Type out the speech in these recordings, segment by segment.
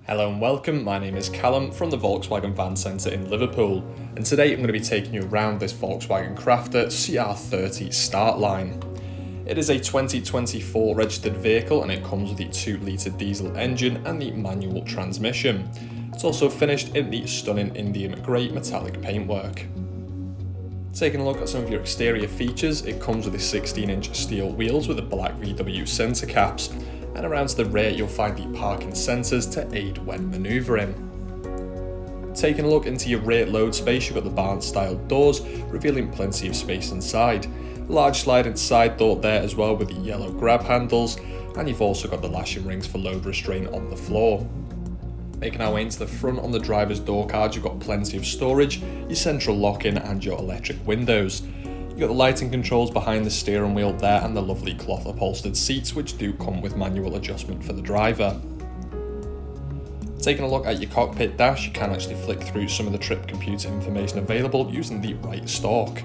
Hello and welcome, my name is Callum from the Volkswagen Van Centre in Liverpool, and today I'm going to be taking you around this Volkswagen Crafter CR30 Startline. It is a 2024 registered vehicle and it comes with the 2-litre diesel engine and the manual transmission. It's also finished in the stunning Indian grey metallic paintwork. Taking a look at some of your exterior features, it comes with the 16-inch steel wheels with the black VW centre caps, and around to the rear you'll find the parking sensors to aid when manoeuvring. Taking a look into your rear load space, you've got the barn style doors, revealing plenty of space inside. A large sliding side door there as well with the yellow grab handles, and you've also got the lashing rings for load restraint on the floor. Making our way into the front on the driver's door cards, you've got plenty of storage, your central lock-in and your electric windows. You've got the lighting controls behind the steering wheel there and the lovely cloth upholstered seats which do come with manual adjustment for the driver. Taking a look at your cockpit dash, you can actually flick through some of the trip computer information available using the right stalk.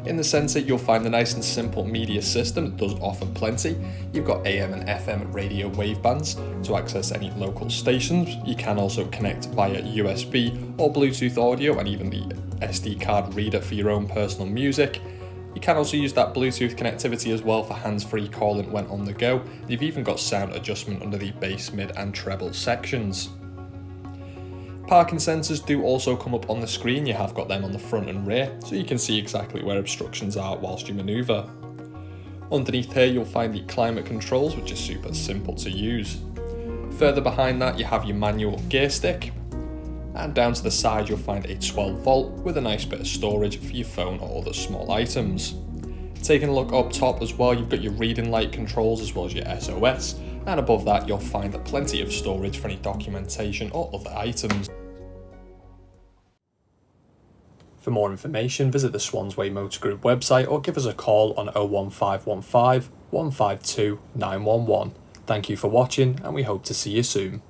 In the centre you'll find the nice and simple media system that does offer plenty. You've got AM and FM radio wavebands to access any local stations. You can also connect via USB or Bluetooth audio and even the SD card reader for your own personal music. You can also use that Bluetooth connectivity as well for hands-free calling when on the go. You've even got sound adjustment under the bass, mid and treble sections. Parking sensors do also come up on the screen. You have got them on the front and rear, so you can see exactly where obstructions are whilst you manoeuvre. Underneath here you'll find the climate controls, which is super simple to use. Further behind that you have your manual gear stick, and down to the side you'll find a 12 volt with a nice bit of storage for your phone or other small items. Taking a look up top as well, you've got your reading light controls as well as your SOS, and above that you'll find plenty of storage for any documentation or other items. For more information, visit the Swansway Motor Group website or give us a call on 01515 152 911. Thank you for watching and we hope to see you soon.